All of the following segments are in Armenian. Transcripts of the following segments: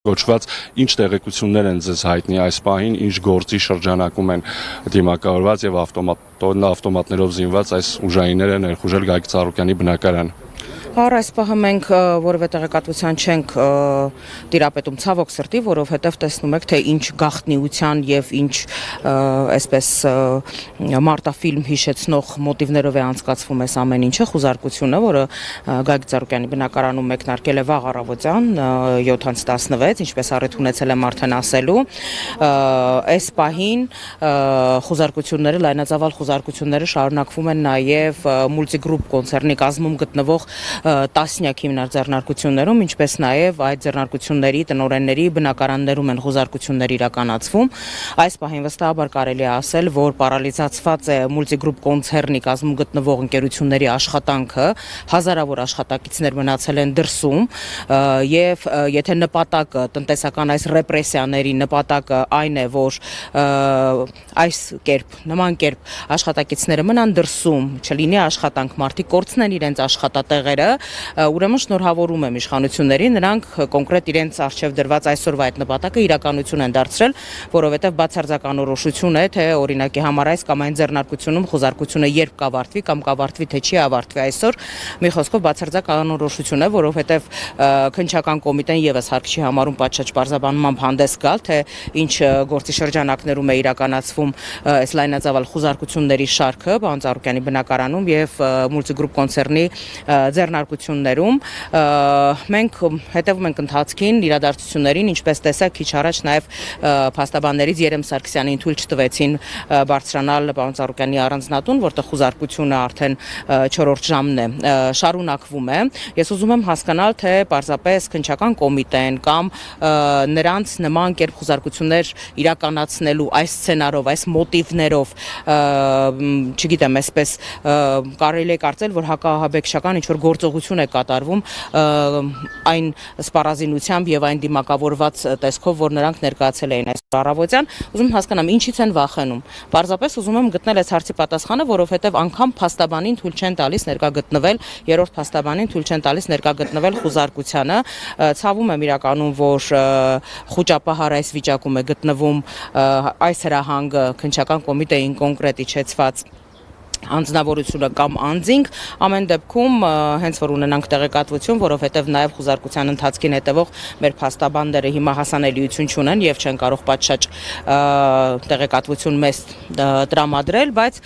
Գոչված ինչ տեղեկություններ են ձեզ հայտնի այս պահին, ինչ գործի շրջանակում են դիմակայորված եւ ավտոմատներով զինված այս ուժայինները ներխուժել Գագիկ Ծառուկյանի բնակարան։ Առ այս պահը մենք որևէ տեղեկատվության չենք տիրապետում ցավոք սրտի, որովհետև տեսնում եք, թե ինչ գաղտնիության եւ ինչ այսպես մարտաֆիլմ հիշեցնող մոտիվներով է անցկացվում այս ամեն ինչը, խուզարկությունը, որը Գագիկ Ծառուկյանի բնակարանում մեկնարկել է վաղ առավոտյան 7:16, ինչպես առիթ ունեցել եմ արդեն ասելու, այս պահին խուզարկությունները, լայնածավալ խուզարկությունները շարունակվում են նաեւ Multigroup կոնցեռնի կազմում գտնվող տասնյակ հիմնարար ձեռնարկություններում, ինչպես նաև այդ ձեռնարկությունների տնօրենների բնակարաններում են խուզարկություններ իրականացվում։ Այս պահին վստահաբար կարելի է ասել, որ պարալիզացված է Multigroup կոնցեռնի կազմում գտնվող ընկերությունների աշխատանքը, հազարավոր աշխատակիցներ մնացել են դրսում, եւ եթե նպատակը տնտեսական այս ռեպրեսիաների նպատակը այն է, որ նման կերպ աշխատակիցները մնան դրսում, չլինի աշխատանք, մարդիկ կորցնեն իրենց աշխատատեղերը, ուրեմն շնորհավորում եմ իշխանություններին, նրանք կոնկրետ իրենց արժև դրված այսօրվա այդ նպատակը իրականություն են դարձրել, որովհետև բացարձակ անորոշություն է, թե օրինակի համար այս կամ այն ձեռնարկությունում խուզարկությունը երբ կավարտվի կամ կավարտվի, թե չի ավարտվի այսօր, մի խոսքով բացարձակ անորոշություն է, որովհետև քննչական կոմիտեն եւս հարկ չի համարում պատշաճ պարզաբանմամբ հանդես գալ, թե ինչ գործի շրջանակներում է իրականացվում այս լայնածավալ խուզարկությունների շարքը պարոն Ծառուկյանի բնակարանում եւ Multigroup կոնցեռնի ձեռնարկություններում մենք հետևում ենք ընթացքին, իրադարձություններին, ինչպես տեսակ քիչ առաջ նաև փաստաբաններից Երեմ Սարգսյանին թույլ չտվեցին բարձրանալ պարոն Ծառուկյանի առանձնատուն, որտեղ խուզարկությունը արդեն 4-րդ ժամն է շարունակվում է։ Ես ուզում եմ հասկանալ, թե պարզապես քննչական կոմիտեն կամ նրանց նման կերպ խուզարկություններ իրականացնելու այս սցենարով, այս մոտիվներով, չգիտեմ, այսպես կարելի է կարծել, որ հակահաբեկչական ինչ-որ գործողություն է կատարվում այն սպառազինությամբ եւ այն դիմակավորված տեսքով, որ նրանք ներկայացել էին այս առավոտյան, ուզում եմ հասկանամ ինչից են վախենում։ Պարզապես ուզում եմ գտնել այս հարցի պատասխանը, որովհետեւ անգամ փաստաբանին թույլ չեն տալիս ներկա գտնվել, երրորդ փաստաբանին թույլ չեն տալիս ներկա գտնվել խուզարկությանը։ Ցավում եմ իրականում, որ խոճապահար այս վիճակում է գտնվում այս հրահանգը քննչական կոմիտեին կոնկրետ իջեցված անձնավորությունը կամ անձինք, ամեն դեպքում հենց որ ունենանք տեղեկատվություն, որովհետև նաև խուզարկության ընթացքին հետևող մեր փաստաբանները հիմա հասանելիություն չունեն եւ չեն կարող պատշաճ տեղեկատվություն մեզ տրամադրել, բայց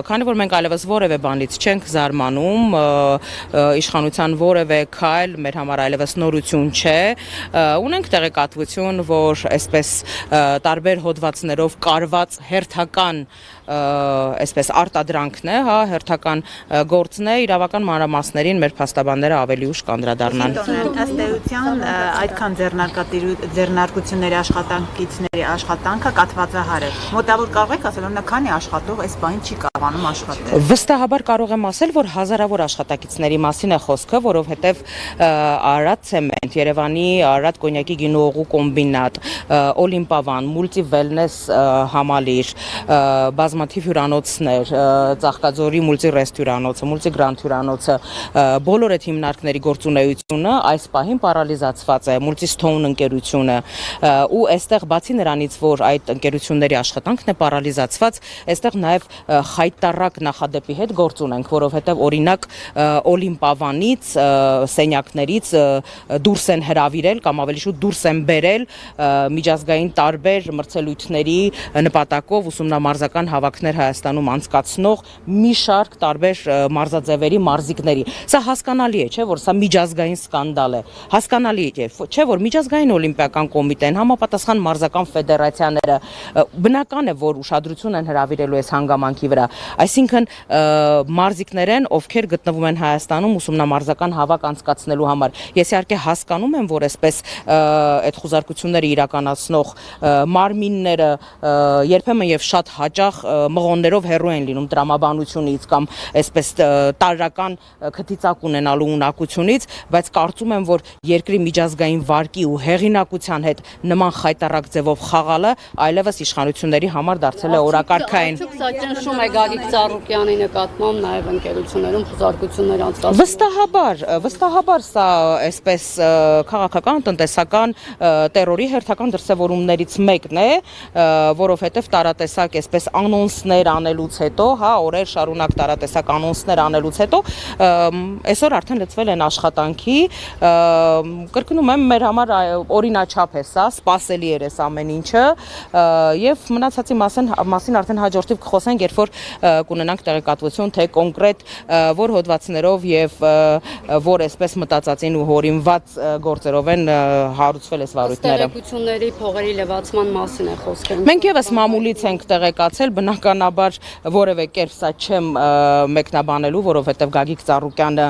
քանի որ մենք այլևս որևէ բանից չենք զարմանում, իշխանության որևէ քայլ մեր համար այլևս նորություն չէ, ունենք տեղեկատվություն, որ այսպես տարբեր հոդվածներով կարված հերթական այսպես արտադրանքն է, հա, հերթական գործն է, իրավական մանրամասներին մեր փաստաբանները ավելի ուշ կանդրադառնան։ Ըստ էության այդքան ձեռնարկությունների աշխատանքիցների աշխատանքը կաթվածահար է։ Մոտավոր կարող եք ասել, որ քանի աշխատող այս բանին չի կարողանում աշխատել։ Վստահաբար կարող եմ ասել, որ հազարավոր աշխատակիցների մասին է խոսքը, որովհետև Արարատ ցեմենտ, Երևանի Արարատ կոնյակի գինուողու կոմբինատ, Օլիմպավան, Multi Wellness համալիր, բազմաթիվ հյուրանոցներ, Ծաղկաձորի Multi Rest հյուրանոցը, Multi Grand հյուրանոցը, բոլոր այդ հիմնարկների գործունեությունը այս պահին պարալիզացված է, Multi Stone ընկերությունը, ու այստեղ բացի նրանից, որ այդ ընկերությունների աշխատանքն է պարալիզացված, այստեղ նաև խայտարակ նախադեպի հետ գործ ունենք, որովհետև օրինակ Օլիմպավանից, սենյակներից դուրս են հրավիրել կամ ավելի շուտ դուրս են բերել միջազգային տարբեր մրցելույթների նպատակով ուսումնամարզական հավաքներ Հայաստանում անցկացնող մի շարք տարբեր մարզաձևերի մարզիկների։ Սա հասկանալի է, չէ, որ սա միջազգային սկանդալ է։ Հասկանալի է, չէ, որ միջազգային օլիմպիական կոմիտեն, համապատասխան մարզական ֆեդերացիաները բնական է, որ ուշադրություն են հրավիրելու այս հանգամանքի վրա։ Այսինքն մարզիկներ են, ովքեր գտնվում են Հայաստանում ուսումնամարզական հավաք անցկացնելու համար։ Ես իհարկե հասկանում եմ, որ այսպես այդ խուզարկությունները իրականացնող մարմինները երբեմն եւ շատ հաճախ մղոններով հեռու են լինում տրամաբանությունից կամ այսպես տարրական քթիծակ ունենալու ունակությունից, բայց կարծում եմ, որ երկրի միջազգային վարկի ու հեղինակության հետ նման խայտառակ ձևով խաղալը այլևս իշխանությունների համար դարձել է օրակարգային։ Արդյոք սա ճնշում է Գագիկ Ծառուկյանի նկատմամբ նաև ընկերություններում խզարկություններ անցկացնում։ Վստահաբար սա այսպես քաղաքական, տնտեսական տերորի հերթական դրսևորումներից մեկն է, որովհետև տարատեսակ այսպես անոնսներ անելուց հետո, օրեր շարունակ տարատեսակ անոնսներ անելուց հետո, այսօր արդեն լծվել են աշխատանքի, կրկնում եմ, մեր համար օրինաչափ է սա, սպասելի էր այս ամեն ինչը, եւ մնացածի մասին արդեն հաջորդիվ կխոսենք, երբ որ կունենանք տեղեկատվություն, թե կոնկրետ որ հոդվածներով եւ որ այսպես մտածածին ու հորինված գործերով են հարուցվել այս վարույթները։ Տեղեկությունների փողերի լվացման մասին է խոսքը։ Մենք եւս մամուլից ենք տեղեկացել, բնականաբար որևէ կերպ սա չեմ մեկնաբանելու, որովհետեւ Գագիկ Ծառուկյանը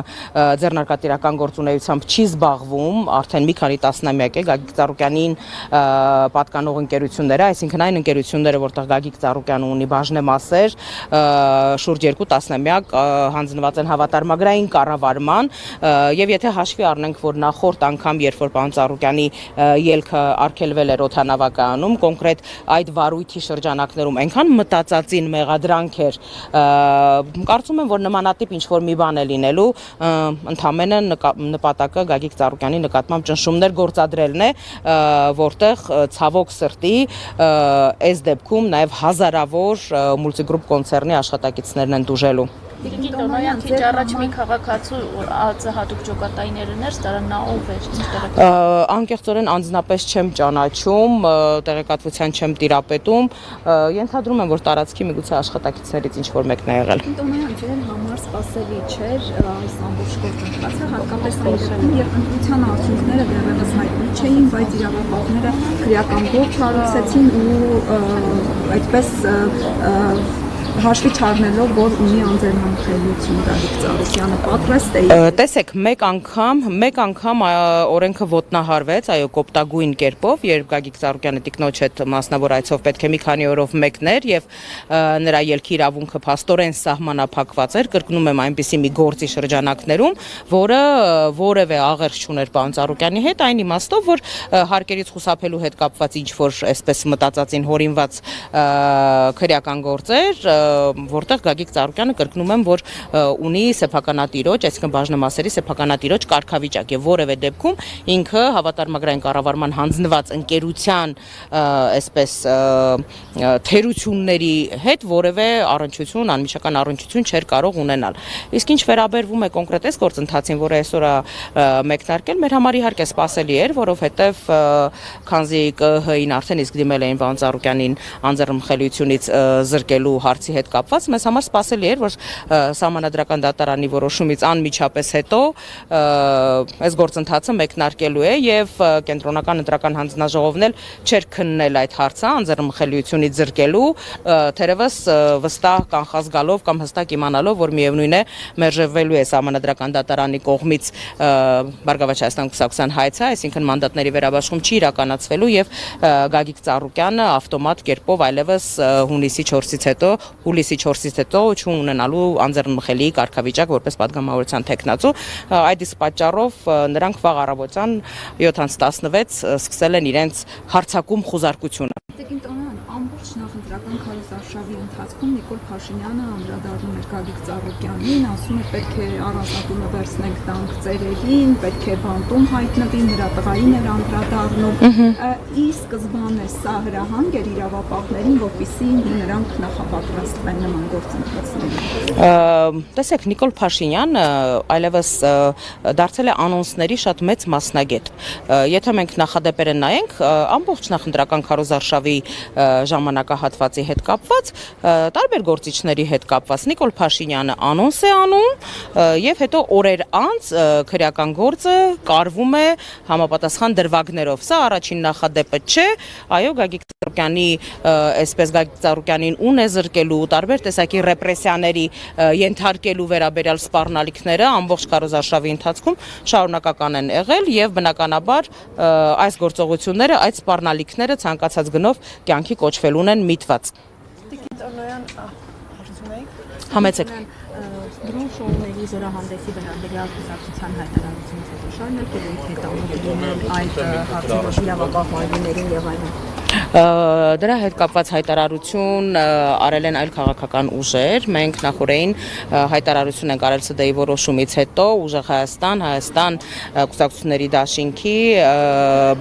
ձեռնարկատիրական գործունեությամբ չի զբաղվում, արդեն մի քանի տասնամյակ է Գագիկ Ծառուկյանին պատկանող ընկերությունները, այսինքն այն ընկերությունները, որտեղ Գագիկ Ծառուկյանը ունի բաժնեմասեր, շուրջ 2 տասնամյակ հանձնված են հավատարմագրային կառավարման, եւ եթե հաշվի առնենք, որ նախորդ անգամ, երբ որ պարոն Ծառուկյանի ելքը արգելվել էր օդանավակայանում, կոնկրետ այդ վարույթի շրջանակներում այնքան մտածածին մեղադրանք էր, կարծում եմ, որ նմանատիպ ինչ-որ մի բան է լինելու, ընդամենը նպատակը Գագիկ Ծառուկյանի նկատմամբ ճնշումներ գործադրելն է, որտեղ ցավոք սրտի այս դեպքում նաև հազարավոր մուլտիգրուպ կոնցեռնի աշխատակիցներն են դուժելու։ Տիկին Տոնոյան, քիչ առաջ մի քաղաքացու ԱԾ հատուկ ջոկատայինները ներս տարան, նա ով էր, ինչ տեղեկատվություն։ Անկեղծորեն անձնապես չեմ ճանաչում, տեղեկատվության չեմ տիրապետում, ենթադրում եմ, որ տարածքի միգուցե աշխատակիցներից ինչ-որ մեկն է եղել։ Տոնոյան, ձեր համար սպասելի չէր այս ամբողջ գործընթացը, հատկապես այն դեպքում, երբ ընտրության արդյունքները դեռևս հայտնի չէին, բայց իրավապահները քրեական գործ հարուցեցին ու այդպես հաշվի չառնելով, որ ունի անձեռնամխելիություն Գագիկ Ծառուկյանը պատրաստ է։ Տեսեք, մեկ անգամ օրենքը ոտնահարվեց, այո, կոպտագույն կերպով, երբ Գագիկ Ծառուկյանը տիկնոջ հետ մասնավոր այցով պետք է մի քանի օրով մեկներ եւ նրա ելքի իրավունքը փաստորեն սահմանափակված էր, կրկնում եմ, այնպիսի մի գործի շրջանակներում, որը որևէ աղերս չուներ պարոն Ծառուկյանի հետ, այն իմաստով, որ հարկերից խուսափելու հետ կապված ինչ որ այսպես մտածածին հորինված քրեական գործեր, որտեղ Գագիկ Ծառուկյանը կրկնում եմ, որ ունի սեփականատիրոջ, այսինքն բաժնեմասերի սեփականատիրոջ կարգավիճակ եւ որևէ դեպքում ինքը հավատարմագրային կառավարման հանձնված ընկերության այսպես թերությունների հետ որևէ առնչություն, անմիջական առնչություն չէր կարող ունենալ։ Իսկ ինչ վերաբերվում է կոնկրետ այս գործընթացին, որը այսօր մեկնարկել, մեր համար իհարկե սպասելի էր, որովհետեւ քանզի ԿՀ-ին արդեն իսկ դիմել էին պարոն Ծառուկյանին անձեռնմխելիությունից զրկելու հարցի հետ կապված, մեզ համար սպասելի էր, որ Սահմանադրական դատարանի որոշումից անմիջապես հետո այս գործընթացը մեկնարկելու է եւ կենտրոնական ընտրական հանձնաժողովն էլ չէր քննել այդ հարցը անձեռնմխելիությունից զրկելու, թերևս վստահ կանխած գալով կամ հստակ իմանալով, որ միևնույն է մերժվելու է Սահմանադրական դատարանի կողմից Բարգավաճ Հայաստան կուսակցության հայցը, այսինքն մանդատների վերաբաշխում չի իրականացվելու եւ Գագիկ Ծառուկյանը ավտոմատ կերպով այլևս հունիսի 4-ից հետո չունենալու անձեռնմխելի կարգավիճակ որպես պատգամավորության թեկնածու, այդ իսկ պատճառով նրանք վաղ առավոտյան 7:16 սկսել են իրենց հարձակում խուզարկությունը։ Տիկին Տոնոյան, ամբողջ նախընտրական քարոզարշավի ընթացքում Նիկոլ Փաշինյանը անդրադառնում էր Գագիկ Ծառուկյանին, ասում էր պետք է առանձնատունը վերցնենք տանք ծերերին, պետք է բանտում հայտնվի, նրա տղային էր անդրադառնում։ Ի սկզբանե սա հրահանգ էր իրավապահներին, որպեսզի նրանք նախապատրաստվեն նման գործընթացներին։ Տեսեք, Նիկոլ Փաշինյանը այլևս դարձել է անոնսների շատ մեծ մասնագետ։ Եթե մենք նախադեպերը նայենք, ամբողջ նախընտրական քարոզարշավի ժամանակահատվածի հետ կապված, տարբեր գործիչների հետ կապված Նիկոլ Փաշինյանը անոնս է անում եւ հետո օրեր անց քրեական գործը կարվում է համապատասխան դրվագներով։ Սա առաջին նախադեպը չէ, այո, Գագիկ Ծառուկյանի այսպես Գագիկ Ծառուկյանին ունե զրկելու, տարբեր տեսակի ռեպրեսիաների ենթարկելու վերաբերյալ սպառնալիքները ամբողջ քարոզարշավի ընթացքում շարունակական են եղել եւ բնականաբար այս գործողությունները, այդ սպառնալիքները ցանկացած գնով կյանքի կոչվելուն են միտված։ Տիկին Համեցեք։ Դրոն շոուների զորահանդեսի վերաբերյալ կուսակցության հայտարարությունից հետո շարունակել եք հետամուտել այդ հարցերով իրավապահպաններին եւ այլն։ Դրա հետ կապված հայտարարություն արել են այլ քաղաքական ուժեր։ Մենք նախորդին հայտարարություն ենք արել ՍԴ-ի որոշումից հետո ուժեղ Հայաստան կուսակցությունների դաշինքի,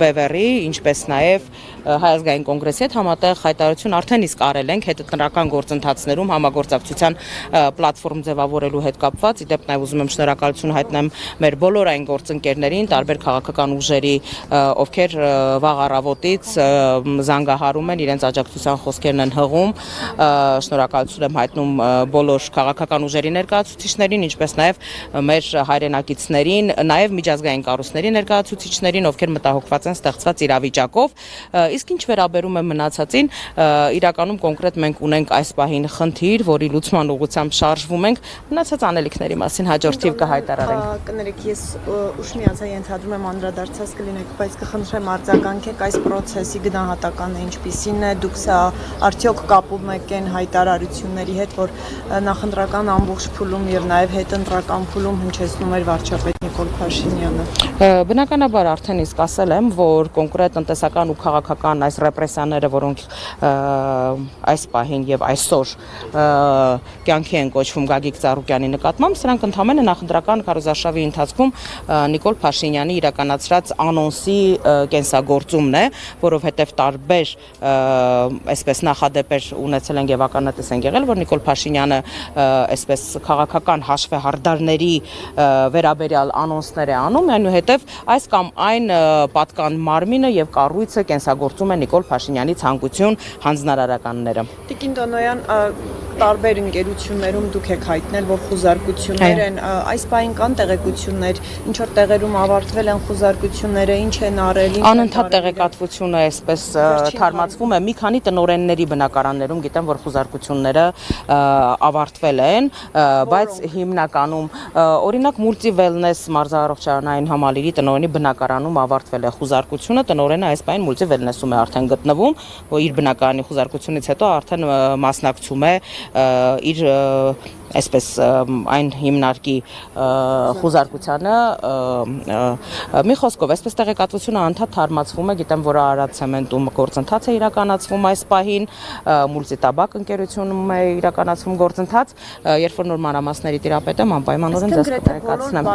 ԲՎՌ-ի, ինչպես նաև Հայ ազգային կոնգրեսի հետ համատեղ հայտարարություն արդեն իսկ արել ենք հետընտրական գործընթացներում համագործակցության պլատֆորմ ձևավորելու հետ կապված։ Իդեպ նաև ուզում եմ շնորհակալություն հայտնեմ մեր բոլոր այն գործընկերներին, տարբեր քաղաքական ուժերի, ովքեր վաղ առավոտից զանգահարում են, իրենց աջակցության խոսքերն են հղում։ Շնորհակալություն եմ հայտնում բոլոր քաղաքական ուժերի ներկայացուցիչներին, ինչպես նաև մեր հայրենակիցներին, նաև միջազգային կառույցների ներկայացուցիչներին, ովքեր մտահոգված են ստեղծված իրավիճակով։ Իսկ ինչ վերաբերում է մնացածին, իրականում կոնկրետ մենք ունենք այս պահին խնդիր, որի լուծման ուղղությամբ շարժվում ենք, մնացած անելիքների մասին հաջորդ թիվ կհայտարարենք։ Կներեք, ես ուշ միացա ենթադրում եմ անդրադարձած կլինեք, բայց կխնդրեմ արձագանքեք այս process-ի գնահատականը ինչպիսին է, դուք սա արդյոք կապում եք այն հայտարարությունների հետ, որ նախընտրական ամբողջ փուլում եւ նաեւ հետընտրական փուլում հնչեցնում էր վարչապետ Նիկոլ Փաշինյանը։ Բնականաբար արդեն իսկ ասել եմ, որ կոնկրետ տնտեսական ու քաղաքական այս ռեպրեսիաները, որոնք այս պահին եւ այսօր կյանքի են կոչվում Գագիկ Ծառուկյանի նկատմամբ, սրանք ընդհանրապես նախընտրական քարոզարշավի ընթացքում Նիկոլ Փաշինյանի իրականացրած անոնսի կենսագործումն է, որովհետեւ տարբեր այսպես նախադեպեր ունեցել են եւ ականատես են եղել, որ Նիկոլ Փաշինյանը այսպես քաղաքական հաշվեհարդարների վերաբերյալ անոնսներ է անում, այնուհետև այս կամ այն պատկան մարմինը եւ կառույցը կենսագործում է Նիկոլ Փաշինյանի ցանկություն հանձնարարականները։ Տիկին Տոնոյան, տարբեր ընկերություններում դուք եք հայտնել, որ խուզարկություններ են, այս պահին կան տեղեկություններ, ինչ որ տեղերում ավարտվել են խուզարկությունները, ինչ են արել, Անընդհատ տեղեկատվությունը այսպես թարմացվում է, մի քանի տնօրենների բնակարաններում գիտեմ, որ խուզարկությունները ավարտվել են, բայց հիմնականում օրինակ Multi Wellness մարզարողջարանային համալիրի տնօրենի բնակարանում ավարտվել է խուզարկությունը, տնօրենը այս պահին Multi Wellness-ում է արդեն գտնվում, որ իր բնակարանի խուզարկությունից հետո արդեն մասնակցում է իր այսպես այն հիմնարկի խուզարկությանը մի խոսքով այսպես տեղեկատվությունը անդադ թարմացվում է, գիտեմ, որ Արարատ ցեմենտում գործընթաց է իրականացվում այս պահին, Multi-Tabak ընկերությունում է իրականացվում գործընթաց, երբ որ նոր մանրամասների տիրապետ եմ, անպայմանորեն ձեզ կտեղեկացնեմ։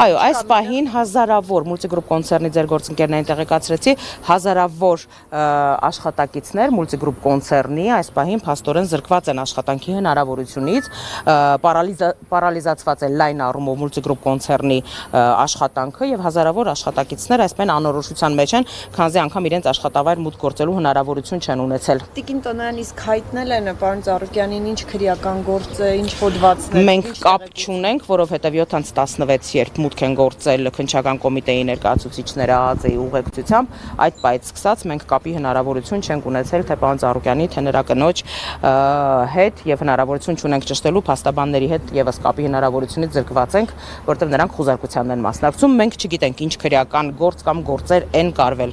Այո, այս պահին հազարավոր Multigroup կոնցեռնի ձեր գործընկերներին տեղեկացրեցի, հազարավոր աշխատակիցներ Multigroup կոնցեռնի այս պահին փաստորեն զրկված են աշխատանքի հնարավորությունից, պարալիզացված է լայն առումով Multigroup կոնցեռնի աշխատանքը եւ հազարավոր աշխատակիցներ այսպես անորոշության մեջ են, քանզի անգամ իրենց աշխատավայր մուտք գործելու հնարավորություն չեն ունեցել։ Տիկին Տոնոյան, իսկ հայտնել են պարոն Ծառուկյանին ինչ քրեական գործ է, ինչ հոդվածներ։ Մենք կապ չունենք, որովհետեւ 7-16 երբ մուտք են գործել քննչական կոմիտեի ներկայացուցիչները ԱԱԾ-ի ուղեկցությամբ, այդ պահից սկսած մենք կապի հնարավորություն չենք ունեցել թե պարոն Ծառուկյանի, թե նրա կնոջ հետ եւ հնարավորություն չունենք ճշտելու փաստաբանների հետ եւս կապի հնարավորությունից զրկված ենք, որտեղ նրանք խուզարկությանն են մասնակցում, մենք չգիտենք ինչ քրեական գործ կամ գործեր են կարվել։